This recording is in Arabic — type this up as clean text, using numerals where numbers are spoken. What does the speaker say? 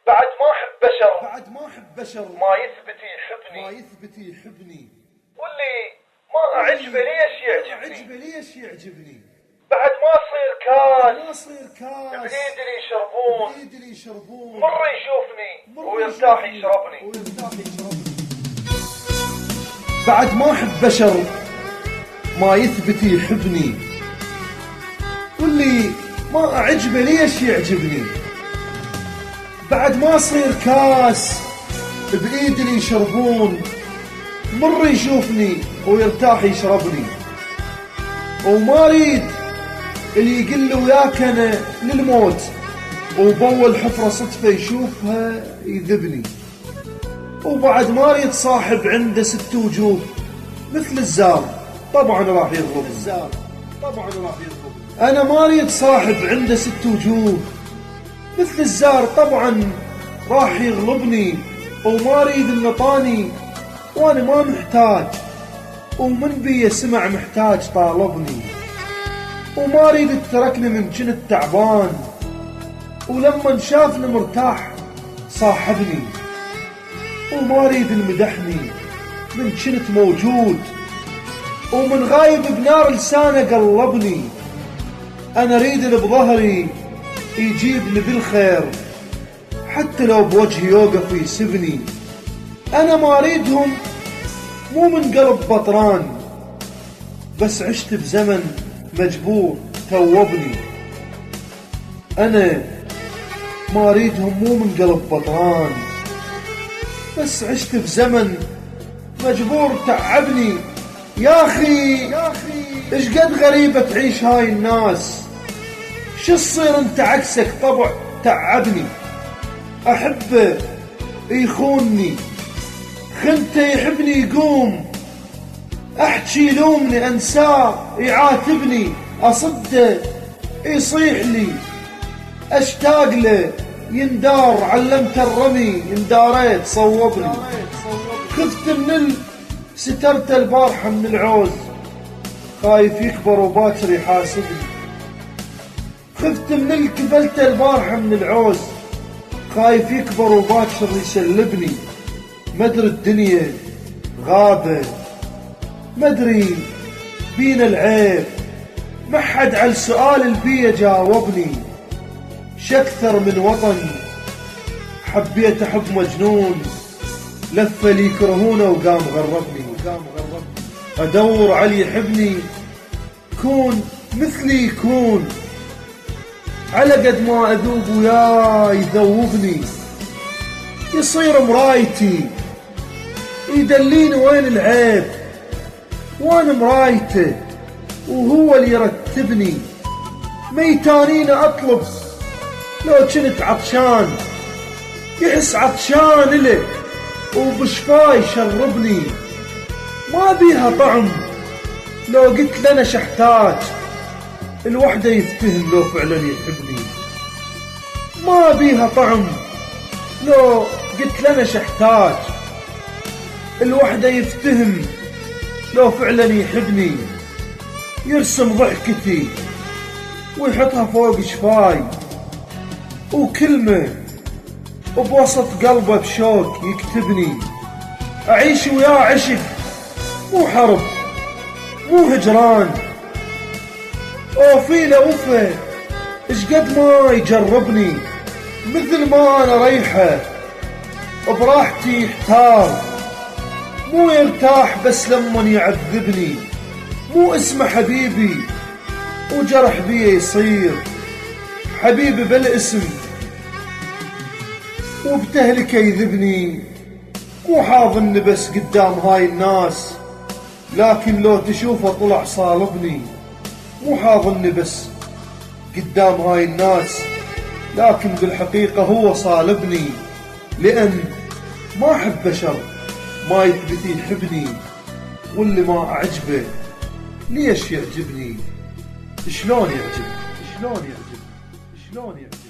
بعد ما أحب بشر بعد ما أحب بشر ما يثبت يحبني، ما يثبت يحبني، واللي ما أعجبه ليش يعجبني، عجبه ليش يعجبني، بعد ما أصير كاس ما أصير كاس بإيد اللي يشربون، بإيد اللي يشربون، مر يشوفني مر ويرتاح يشوفني يشربني. ويرتاح يشربني. بعد ما أحب بشر ما يثبت يحبني، واللي ما أعجبه ليش يعجبني، بعد ما أصير كاس بإيد اللي يشربون، مر يشوفني ويرتاح يشربني. وما أريد اللي يقل له وياك أنا للموت، وبول حفرة صدفة يشوفها يذبني. وبعد ما أريد صاحب عنده 6 وجوه مثل الزار، طبعا راح يغضب الزار، طبعا راح يغضب. أنا ما أريد صاحب عنده 6 وجوه مثل الزار، طبعا راح يغلبني. وما أريد النطاني وأنا ما محتاج، ومن بي سمع محتاج طالبني. وما أريد تركني من كنت تعبان، ولما شافني مرتاح صاحبني. وما أريد المدحني من كنت موجود، ومن غايب بنار لسانه قلبني. أنا أريد اللي بظهري يجيبني بالخير، حتى لو بوجهي يوقف ويسبني. أنا ما أريدهم مو من قلب بطران، بس عشت بزمن مجبور توبني. أنا ما أريدهم مو من قلب بطران، بس عشت بزمن مجبور تعبني. يا أخي إيش قد غريبة تعيش هاي الناس، شو تصير انت عكسك طبع تعبني. أحبه يخونني، خنته يحبني يقوم، أحكي يلومني أنساه يعاتبني، أصده يصيح لي، أشتاق له يندار، علمت الرمي انداريت صوبني. خفت من سترت البارحة من العوز، خايف يكبر وباكر يحاسبني. خفت من كفلت البارحة من العوز، خايف يكبر وباكر يسلبني. مدري الدنيا غابة، مدري بينا العيب، ما حد على السؤال البيه جاوبني. شكثر من وطن حبيت أحب مجنون، لفة لي يكرهونه وقام غربني. أدور علي يحبني، كون مثلي يكون، على قد ما أذوب وياه يذوبني. يصير مرايتي يدليني وين العيب، وانا مرايته وهو اللي يرتبني. ميتانين أطلب لو كنت عطشان، يحس عطشان له وبشفاي يشربني. ما بيها طعم لو قلت لنا شحتاج، الوحدة يفتهم لو فعلا يحبني. ما بيها طعم لو قلت لنا شحتاج، الوحدة يفتهم لو فعلا يحبني. يرسم ضحكتي ويحطها فوق شفاي، وكلمة وبوسط قلبه بشوق يكتبني. أعيش وياه عشق مو حرب مو هجران، أوفي له وفا إش قد ما يجربني. مثل ما أنا ريحه براحتي يحتار، مو يرتاح بس لما يعذبني. مو اسمه حبيبي وجرح بيه يصير حبيبي بالاسم، وبتهلكه يذبني. مو حاضني بس قدام هاي الناس، لكن لو تشوفه طلع صالبني. مو حاضني بس قدام هاي الناس، لكن بالحقيقة هو صالبني. لأن ما أحب بشر ما يثبت يحبني، واللي ما أعجبه ليش يعجبني. شلون يعجب، شلون يعجب، شلون يعجب.